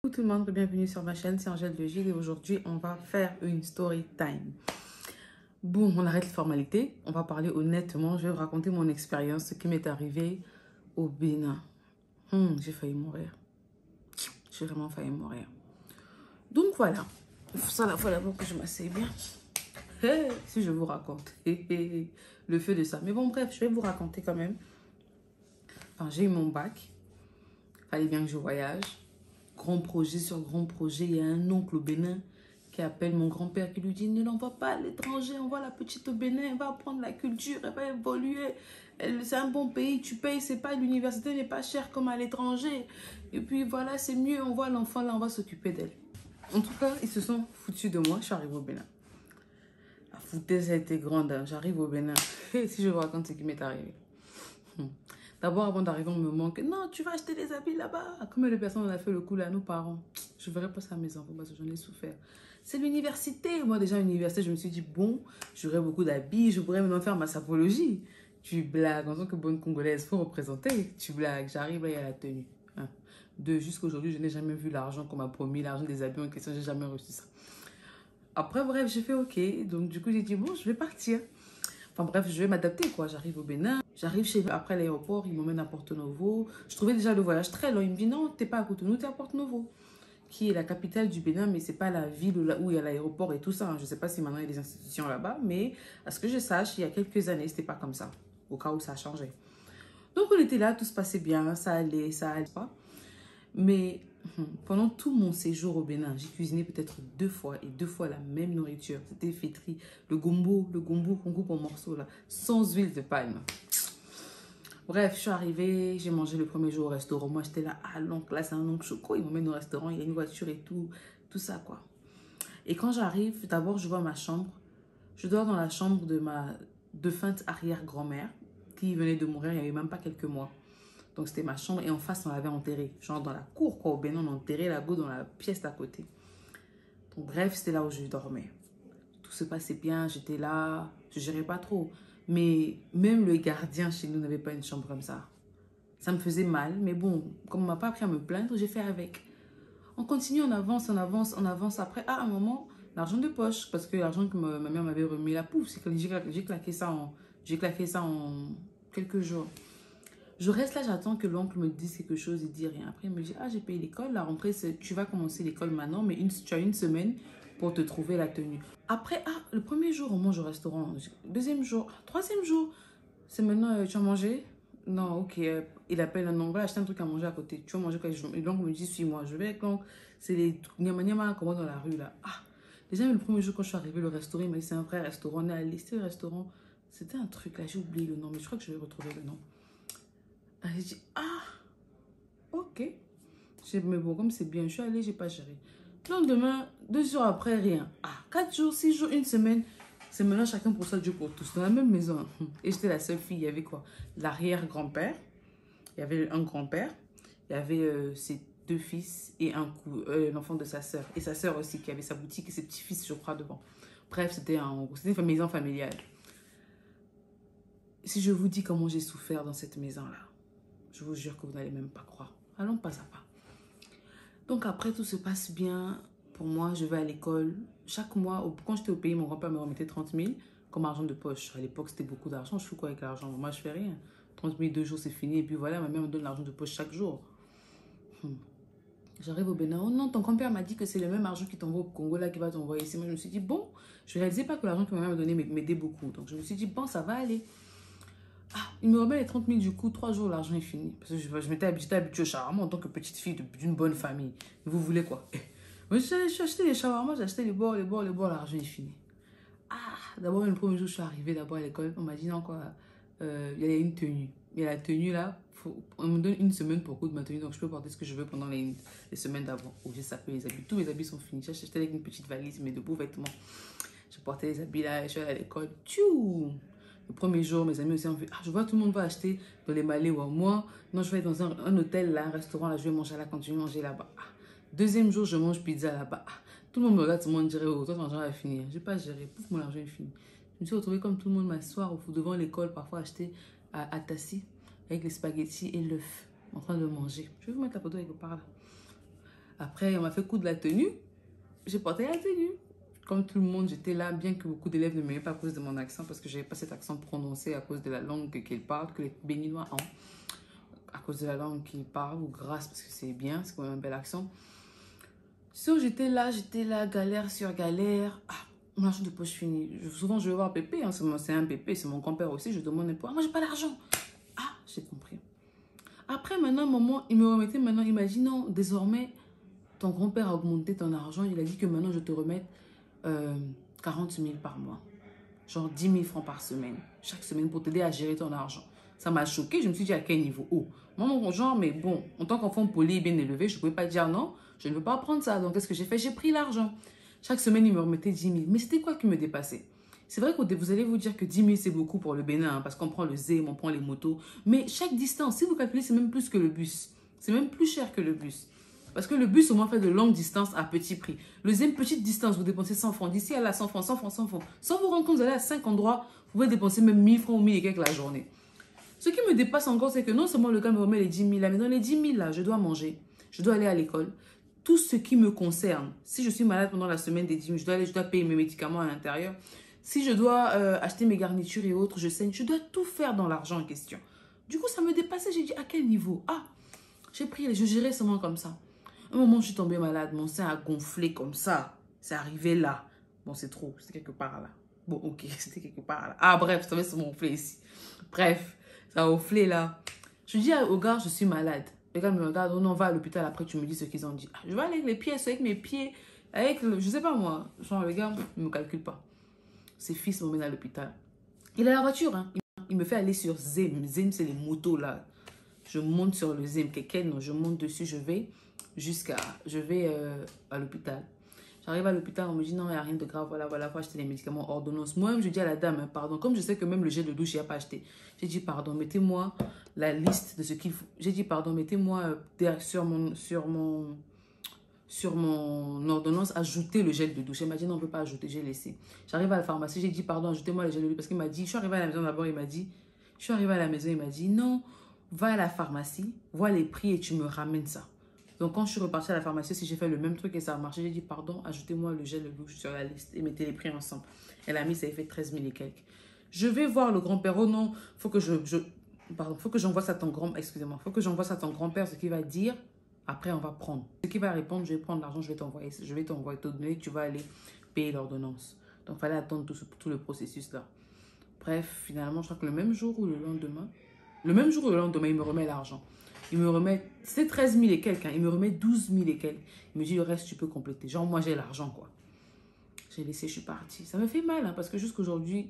Coucou tout le monde, bienvenue sur ma chaîne, c'est Angèle de Gilles et aujourd'hui on va faire une story time. Bon, on arrête les formalités, on va parler honnêtement, je vais vous raconter mon expérience, ce qui m'est arrivé au Bénin. J'ai failli mourir, j'ai vraiment failli mourir. Donc voilà, ça la fois d'abord que je m'asseye bien. Si je vous raconte, le feu de ça. Mais bon bref, je vais vous raconter quand même. Enfin, j'ai eu mon bac, fallait bien que je voyage. Grand projet sur grand projet, il y a un oncle au Bénin qui appelle mon grand-père qui lui dit ne l'envoie pas à l'étranger, envoie la petite au Bénin, elle va apprendre la culture, elle va évoluer, c'est un bon pays, tu payes, c'est pas, l'université n'est pas chère comme à l'étranger, et puis voilà, c'est mieux, on voit l'enfant là, on va s'occuper d'elle. En tout cas, ils se sont foutus de moi, je suis arrivée au Bénin. La foutaise a été grande, hein. J'arrive au Bénin, et si je vous raconte ce qui m'est arrivé. D'abord, avant d'arriver, on me manque. Non, tu vas acheter des habits là-bas. Combien de personnes on a fait le coup là, nos parents? Je ne verrai pas ça à mes enfants parce que j'en ai souffert. C'est l'université. Moi, déjà, à l'université, je me suis dit, bon, j'aurai beaucoup d'habits, je pourrais maintenant faire ma sapologie. Tu blagues. En tant que bonne Congolaise, il faut représenter. Tu blagues. J'arrive là, il y a la tenue. Un. Deux, jusqu'à aujourd'hui, je n'ai jamais vu l'argent qu'on m'a promis, l'argent des habits en question, j'ai jamais reçu ça. Après, bref, j'ai fait OK. Donc, du coup, j'ai dit, bon, je vais partir. Enfin bref, je vais m'adapter quoi. J'arrive au Bénin, j'arrive chez lui après l'aéroport, il m'emmène à Porto Novo. Je trouvais déjà le voyage très long. Il me dit non, t'es pas à Cotonou, t'es à Porto Novo, qui est la capitale du Bénin, mais c'est pas la ville où il y a l'aéroport et tout ça. Je sais pas si maintenant il y a des institutions là-bas, mais à ce que je sache, il y a quelques années, c'était pas comme ça, au cas où ça a changé. Donc on était là, tout se passait bien, ça allait pas. Mais pendant tout mon séjour au Bénin, j'ai cuisiné peut-être 2 fois et 2 fois la même nourriture. C'était fétri, le gombo qu'on coupe en morceaux là, sans huile de palme. Bref, je suis arrivée, j'ai mangé le premier jour au restaurant. Moi, j'étais là, ah l'oncle, là c'est un oncle choco, il m'emmène au restaurant, il y a une voiture et tout, tout ça quoi. Et quand j'arrive, d'abord je vois ma chambre. Je dors dans la chambre de ma défunte arrière-grand-mère qui venait de mourir il n'y avait même pas quelques mois. Donc c'était ma chambre et en face on l'avait enterré. Genre dans la cour quoi, au Bénin on enterrait la go dans la pièce d'à côté. Donc bref, c'était là où je dormais. Tout se passait bien, j'étais là, je gérais pas trop. Mais même le gardien chez nous n'avait pas une chambre comme ça. Ça me faisait mal, mais bon, comme on m'a pas appris à me plaindre, j'ai fait avec. On continue, on avance, on avance, on avance. Après, à un moment, l'argent de poche, parce que l'argent que ma mère m'avait remis, la pouf, c'est que j'ai claqué ça en quelques jours. Je reste là, j'attends que l'oncle me dise quelque chose, il dit rien. Après, il me dit, ah, j'ai payé l'école, la rentrée, tu vas commencer l'école maintenant, mais tu as une semaine pour te trouver la tenue. Après, ah, le premier jour, on mange au restaurant. Deuxième jour, troisième jour, c'est maintenant, tu as mangé? Non, ok. Il appelle un oncle, va acheter un truc à manger à côté. Tu vas manger quoi? Et l'oncle me dit, suis-moi. Je vais avec l'oncle. C'est les nyama nyama qu'on voit dans la rue là. Ah, déjà, le premier jour, quand je suis arrivée, le restaurant, il m'a dit, c'est un vrai restaurant. On est allé, c'était le restaurant. C'était un truc là, j'ai oublié le nom, mais je crois que je vais retrouver le nom. J'ai dit, ah, ok. Mais bon, comme c'est bien, je suis allée, j'ai pas géré. Le lendemain, 2 jours après, rien. Ah, 4 jours, 6 jours, une semaine. C'est maintenant chacun pour ça, Dieu pour tous. Dans la même maison. Et j'étais la seule fille. Il y avait quoi? L'arrière-grand-père. Il y avait un grand-père. Il y avait ses 2 fils et l'enfant de sa sœur. Et sa sœur aussi qui avait sa boutique et ses petits-fils, je crois, devant. Bref, c'était une maison familiale. Si je vous dis comment j'ai souffert dans cette maison-là, je vous jure que vous n'allez même pas croire. Allons pas à pas. Donc après, tout se passe bien. Pour moi, je vais à l'école. Chaque mois, quand j'étais au pays, mon grand-père me remettait 30 000 comme argent de poche. À l'époque, c'était beaucoup d'argent. Je fais quoi avec l'argent? Moi, je fais rien. 30 000, 2 jours, c'est fini. Et puis voilà, ma mère me donne l'argent de poche chaque jour. J'arrive au Bénin. Oh non, ton grand-père m'a dit que c'est le même argent qui t'envoie au Congo là qui va t'envoyer ici. Moi, je me suis dit, bon, je ne réalisais pas que l'argent que ma mère me donnait m'aidait beaucoup. Donc, je me suis dit, bon, ça va aller. Ah, il me remet les 30 000 du coup, 3 jours, l'argent est fini. Parce que je m'étais habituée au shawarma en tant que petite fille d'une bonne famille. Vous voulez quoi? Moi, j'ai acheté les shawarma, j'ai acheté les bords, l'argent est fini. Ah, d'abord, le premier jour, je suis arrivée d'abord à l'école. On m'a dit non, quoi, il y a une tenue. Et la tenue là, on me donne une semaine pour coudre ma tenue, donc je peux porter ce que je veux pendant les semaines d'avant. Où j'ai sapé les habits. Tous mes habits sont finis. J'ai acheté avec une petite valise, mais de beaux vêtements. Je portais les habits là, je suis allée à l'école. Tchou! Le premier jour, mes amis aussi ont vu, ah, je vois tout le monde va acheter dans les Maléwa. Moi, non, je vais dans un hôtel, là, un restaurant, là, je vais manger à la cantine, manger là-bas. Ah. Deuxième jour, je mange pizza là-bas. Ah. Tout le monde me regarde, tout le monde dirait, oh, toi, ton argent va finir. Je n'ai pas géré, pouf, mon argent est fini. Je me suis retrouvée comme tout le monde m'asseoir devant l'école, parfois acheter à Tassi, avec les spaghettis et l'œuf, en train de manger. Je vais vous mettre la photo quelque part là. Après, on m'a fait coup de la tenue. J'ai porté la tenue. Comme tout le monde, j'étais là, bien que beaucoup d'élèves ne m'aimaient pas à cause de mon accent, parce que je n'avais pas cet accent prononcé à cause de la langue qu'ils parlent, que les Béninois ont. À cause de la langue qu'ils parlent, ou grâce, parce que c'est bien, c'est quand même un bel accent. So, j'étais là, galère sur galère. Ah, mon argent de poche fini. Souvent, je vais voir Pépé, hein, c'est un Pépé, c'est mon grand-père aussi, je demande un peu. Ah, moi, j'ai pas d'argent. Ah, j'ai compris. Après, maintenant, maman, il me remettait, maintenant, il m'a dit non, désormais, ton grand-père a augmenté ton argent. Il a dit que maintenant, je te remette 40 000 par mois. Genre 10 000 francs par semaine. Chaque semaine pour t'aider à gérer ton argent. Ça m'a choqué. Je me suis dit à quel niveau? Oh, moi, mon genre, mais bon, en tant qu'enfant poli et bien élevé, je ne pouvais pas dire non, je ne veux pas prendre ça. Donc, qu'est-ce que j'ai fait? J'ai pris l'argent. Chaque semaine, il me remettait 10 000. Mais c'était quoi qui me dépassait? C'est vrai que vous allez vous dire que 10 000, c'est beaucoup pour le Bénin, hein, parce qu'on prend le ZEM, on prend les motos. Mais chaque distance, si vous calculez, c'est même plus que le bus. C'est même plus cher que le bus. Parce que le bus, au moins, fait de longues distances à petit prix. Le ZEM, petite distance, vous dépensez 100 francs. D'ici à là, 100 francs, 100 francs, 100 francs. Sans vous rendre compte, vous allez à 5 endroits, vous pouvez dépenser même 1000 francs ou 1000 et quelques la journée. Ce qui me dépasse encore, c'est que non seulement le gars me remet les 10 000 là, mais dans les 10 000 là, je dois manger, je dois aller à l'école. Tout ce qui me concerne, si je suis malade pendant la semaine des 10 000, je dois payer mes médicaments à l'intérieur. Si je dois acheter mes garnitures et autres, je saigne, je dois tout faire dans l'argent en question. Du coup, ça me dépassait, j'ai dit à quel niveau? Ah, j'ai pris, je gérais seulement comme ça. Un moment, je suis tombée malade, mon sein a gonflé comme ça. C'est arrivé là. Bon, c'est trop, c'était quelque part là. Bon, ok, c'était quelque part là. Ah, bref, ça va se gonfler ici. Bref, ça a gonflé là. Je dis au gars, je suis malade. Le gars me regarde, on va à l'hôpital, après tu me dis ce qu'ils ont dit. Ah, je vais aller avec les pieds, avec mes pieds, avec, je sais pas moi. Genre, le gars, il me calcule pas. Ses fils m'emmènent à l'hôpital. Il a la voiture, hein. Il me fait aller sur Zem. Zem, c'est les motos là. Je monte sur le Zem, non, je monte dessus, je vais à l'hôpital. J'arrive à l'hôpital, on me dit non, il n'y a rien de grave, voilà, faut acheter les médicaments ordonnance. Moi-même, je dis à la dame, hein, pardon, comme je sais que même le gel de douche, il n'y a pas acheté. J'ai dit, pardon, mettez-moi la liste de ce qu'il faut. J'ai dit, pardon, mettez-moi sur mon ordonnance, ajoutez le gel de douche. Elle m'a dit, non, on ne peut pas ajouter, j'ai laissé. J'arrive à la pharmacie, j'ai dit, pardon, ajoutez-moi le gel de douche. Parce qu'il m'a dit, je suis arrivée à la maison d'abord, il m'a dit, non, va à la pharmacie, vois les prix et tu me ramènes ça. Donc, quand je suis repartie à la pharmacie, si j'ai fait le même truc et ça a marché, j'ai dit, pardon, ajoutez-moi le gel de douche sur la liste et mettez les prix ensemble. Elle a mis, ça a fait 13 000 et quelques. Je vais voir le grand-père. Oh non, faut que j'envoie ça à ton grand-père. Excusez-moi, faut que j'envoie ça à ton grand-père, ce qu'il va dire. Après, on va prendre. Ce qu'il va répondre, je vais prendre l'argent, je vais t'envoyer, te donner, tu vas aller payer l'ordonnance. Donc, il fallait attendre tout le processus là. Bref, finalement, je crois que le même jour ou le lendemain, il me remet l'argent. Il me remet, c'est 13 000 et quelques, hein, il me remet 12 000 et quelques. Il me dit, le reste, tu peux compléter. Genre, moi, j'ai l'argent, quoi. J'ai laissé, je suis partie. Ça me fait mal, hein, parce que jusqu'aujourd'hui,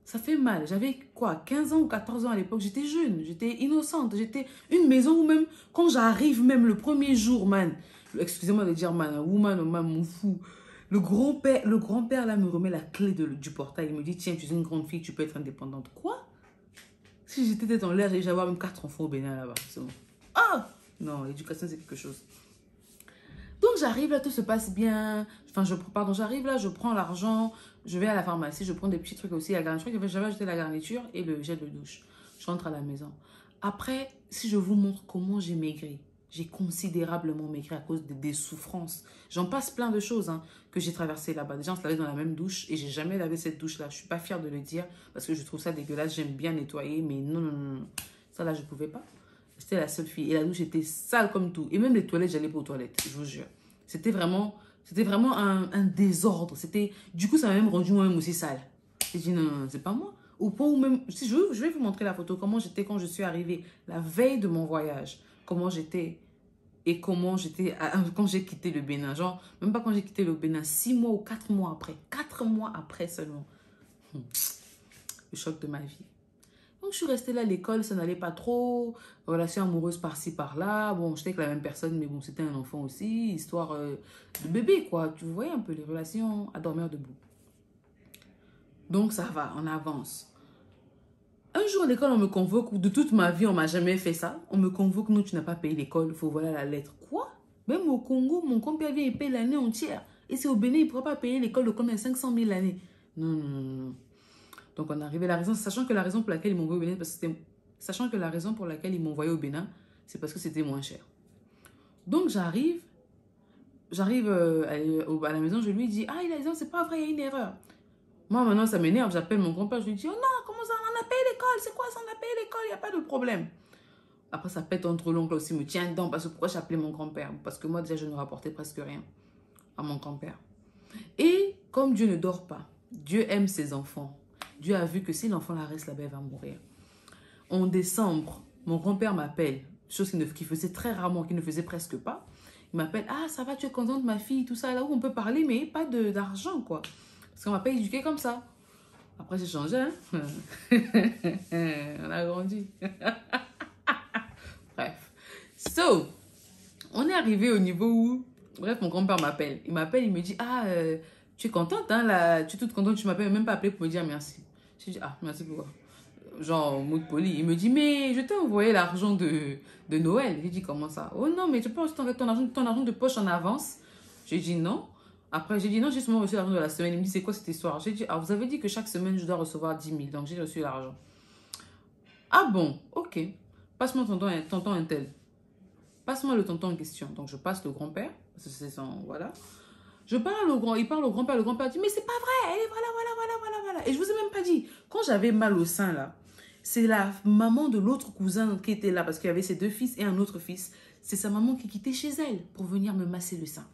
ça fait mal. J'avais, quoi, 15 ans ou 14 ans à l'époque. J'étais jeune, j'étais innocente. J'étais une maison où même, quand j'arrive, même le premier jour, man, excusez-moi de dire man, woman, man, mon fou. Le grand-père, là, me remet la clé du portail. Il me dit, tiens, tu es une grande fille, tu peux être indépendante. Quoi? Si j'étais tête en l'air, j'allais avoir même 4 enfants au Bénin là-bas. Bon. Ah! Non, l'éducation, c'est quelque chose. Donc, j'arrive là, tout se passe bien. Enfin, j'arrive là, je prends l'argent, je vais à la pharmacie, je prends des petits trucs aussi. La garniture, j'avais acheté la garniture et le gel de douche. Je rentre à la maison. Après, si je vous montre comment j'ai maigri, j'ai considérablement maigri à cause des souffrances. J'en passe plein de choses hein, que j'ai traversées là-bas. Déjà, on se lavait dans la même douche et j'ai jamais lavé cette douche-là. Je suis pas fière de le dire parce que je trouve ça dégueulasse. J'aime bien nettoyer, mais non, non, non. Ça là, je pouvais pas. J'étais la seule fille et la douche était sale comme tout. Et même les toilettes, j'allais pas aux toilettes, je vous jure. C'était vraiment un désordre. Du coup, ça m'a même rendu moi-même aussi sale. J'ai dit non, non, c'est pas moi. Au point où même, si je vais vous montrer la photo, comment j'étais quand je suis arrivée la veille de mon voyage. Comment j'étais et comment j'étais quand j'ai quitté le Bénin. Genre, même pas quand j'ai quitté le Bénin, 6 mois ou 4 mois après. 4 mois après seulement. Le choc de ma vie. Donc, je suis restée là à l'école, ça n'allait pas trop. Relation amoureuse par-ci, par-là. Bon, j'étais avec la même personne, mais bon, c'était un enfant aussi. Histoire de bébé, quoi. Tu voyais un peu les relations à dormir debout. Donc, ça va, on avance. Un jour à l'école, on me convoque. De toute ma vie, on m'a jamais fait ça. On me convoque, non, tu n'as pas payé l'école. Il faut voilà la lettre. Quoi? Même au Congo, mon compère vient et paye l'année entière. Et c'est au Bénin, il ne pourra pas payer l'école de combien? 500 000 l'année. Non, non, non, non. Donc, on est arrivé à la raison, sachant que la raison pour laquelle ils m'ont envoyé au Bénin, c'est parce que c'était moins cher. Donc, j'arrive, j'arrive à la maison, je lui dis, ah, il a dit, c'est pas vrai, il y a une erreur. Moi, maintenant, ça m'énerve, j'appelle mon grand-père, je lui dis, oh non, comment ça, on a payé l'école, c'est quoi ça, on a payé l'école, il n'y a pas de problème. Après, ça pète entre l'oncle aussi, me tient dedans, parce que pourquoi j'ai appelé mon grand-père? Parce que moi, déjà, je ne rapportais presque rien à mon grand-père. Et comme Dieu ne dort pas, Dieu aime ses enfants. Dieu a vu que si l'enfant la reste là-bas, elle va mourir. En décembre, mon grand-père m'appelle, chose qu'il faisait très rarement, qu'il ne faisait presque pas. Il m'appelle, ah, ça va, tu es contente, ma fille, tout ça, là où on peut parler, mais pas d'argent, quoi. Parce qu'on m'a pas éduqué comme ça. Après, j'ai changé, hein. On a grandi. Bref. So, on est arrivé au niveau où... Bref, mon grand-père m'appelle. Il m'appelle, il me dit, ah, tu es contente, hein, là, tu es toute contente, tu m'appelles même pas appelé pour me dire merci. Je dis, ah, merci pourquoi? Genre, mot de poli. Il me dit, mais je t'ai envoyé l'argent de Noël. J'ai dit, comment ça? Oh non, mais tu penses que tu envoies ton argent de poche en avance? J'ai dit, non. Après, j'ai dit, non, j'ai seulement reçu l'argent de la semaine. Il me dit, c'est quoi cette histoire? J'ai dit, ah, vous avez dit que chaque semaine, je dois recevoir 10 000. Donc, j'ai reçu l'argent. Ah bon, ok. Passe-moi tonton un tel. Passe-moi le tonton en question. Donc, je passe le grand-père. Parce que c'est son, voilà. Je parle au grand, il parle au grand-père. Le grand-père dit, mais c'est pas vrai. Elle est voilà. Et je vous ai même pas dit, quand j'avais mal au sein, là, c'est la maman de l'autre cousin qui était là, parce qu'il y avait ses 2 fils et un autre fils. C'est sa maman qui quittait chez elle pour venir me masser le sein.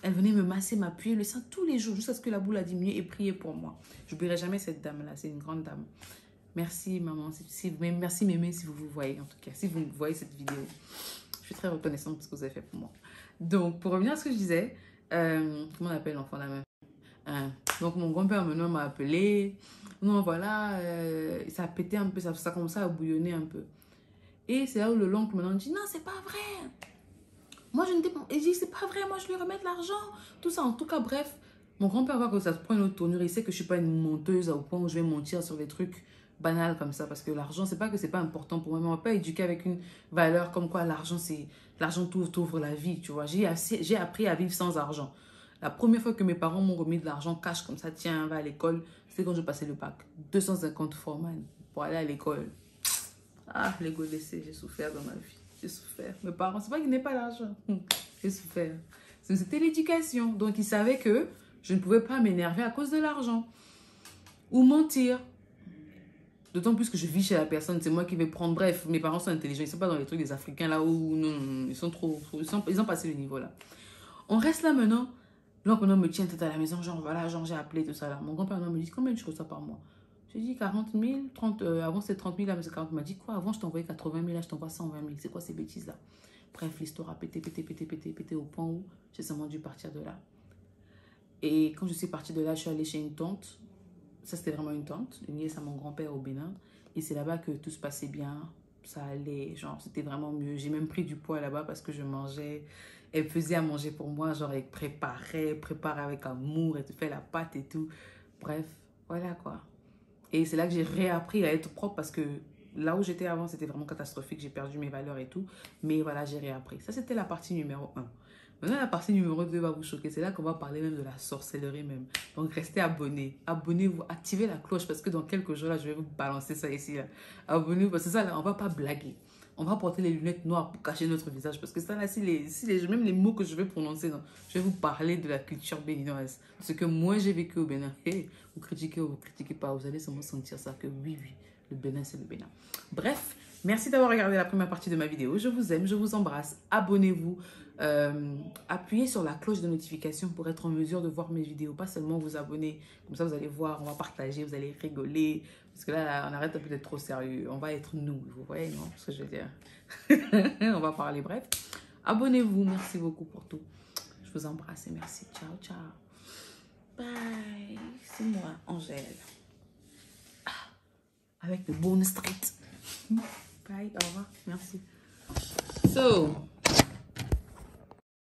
Elle venait me masser, m'appuyer le sein tous les jours, jusqu'à ce que la boule a diminué et prier pour moi. Je n'oublierai jamais cette dame-là, c'est une grande dame. Merci maman, merci mémé si vous vous voyez en tout cas, si vous voyez cette vidéo. Je suis très reconnaissante pour ce que vous avez fait pour moi. Donc, pour revenir à ce que je disais, comment on appelle l'enfant la meuf? Donc, mon grand-père maintenant m'a appelé. Non, voilà, ça a pété un peu, ça commençait à bouillonner un peu. Et c'est là où l'oncle maintenant dit, non, c'est pas vrai. Moi, je ne t'ai pas... Il dit, c'est pas vrai, moi, je lui remets de l'argent. Tout ça, en tout cas, bref. Mon grand-père voit que ça se prend une autre tournure. Il sait que je ne suis pas une menteuse au point où je vais mentir sur des trucs banals comme ça. Parce que l'argent, c'est pas que c'est pas important pour moi. Mais on ne va pas éduquer avec une valeur comme quoi l'argent, c'est... L'argent t'ouvre la vie, tu vois. J'ai appris à vivre sans argent. La première fois que mes parents m'ont remis de l'argent cash comme ça, tiens, va à l'école, c'est quand je passais le bac. 250 francs, man, pour aller à l'école. Ah, les laissé, j'ai souffert dans ma vie. J'ai souffert. Mes parents, c'est pas qu'ils n'aient pas l'argent. J'ai souffert. C'était l'éducation. Donc, ils savaient que je ne pouvais pas m'énerver à cause de l'argent. Ou mentir. D'autant plus que je vis chez la personne. C'est moi qui vais prendre. Bref, mes parents sont intelligents. Ils ne sont pas dans les trucs des Africains là où... Non, ils sont trop... Ils ont passé le niveau là. On reste là maintenant. L'oncle me tient tête à la maison. Genre, voilà, genre, j'ai appelé tout ça là. Mon grand-père me dit, combien tu reçois par mois? J'ai dit 40 000, 30, avant c'était 30 000, là, mais c'est 40 000. Il m'a dit quoi? Avant, je t'envoyais 80 000, là, je t'envoie 120 000. C'est quoi ces bêtises-là? Bref, l'histoire a pété au point où j'ai seulement dû partir de là. Et quand je suis partie de là, je suis allée chez une tante. Ça, c'était vraiment une tante, une nièce à mon grand-père au Bénin. Et c'est là-bas que tout se passait bien. Ça allait, genre, c'était vraiment mieux. J'ai même pris du poids là-bas parce que je mangeais. Elle faisait à manger pour moi, genre, elle préparait avec amour, elle te fait la pâte et tout. Bref, voilà quoi. Et c'est là que j'ai réappris à être propre parce que là où j'étais avant, c'était vraiment catastrophique. J'ai perdu mes valeurs et tout. Mais voilà, j'ai réappris. Ça, c'était la partie numéro 1. Maintenant, la partie numéro 2 va vous choquer. C'est là qu'on va parler même de la sorcellerie même. Donc, restez abonnés. Abonnez-vous, activez la cloche parce que dans quelques jours, là, je vais vous balancer ça ici. Abonnez-vous parce que ça, là, on ne va pas blaguer. On va porter les lunettes noires pour cacher notre visage. Parce que ça, là, même les mots que je vais prononcer, non, je vais vous parler de la culture béninoise. Ce que moi, j'ai vécu au Bénin. Hey, vous critiquez ou vous critiquez pas, vous allez seulement sentir ça que oui, le Bénin, c'est le Bénin. Bref, merci d'avoir regardé la première partie de ma vidéo. Je vous aime, je vous embrasse. Abonnez-vous. Appuyez sur la cloche de notification pour être en mesure de voir mes vidéos. Pas seulement vous abonner. Comme ça, vous allez voir, on va partager, vous allez rigoler. Parce que là, on arrête un peu d'être trop sérieux. On va être nous, vous voyez, non? Ce que je veux dire. On va parler, bref. Abonnez-vous. Merci beaucoup pour tout. Je vous embrasse et merci. Ciao, ciao. Bye. C'est moi, Angèle. Avec le bonus street. Bye, au revoir. Merci. So...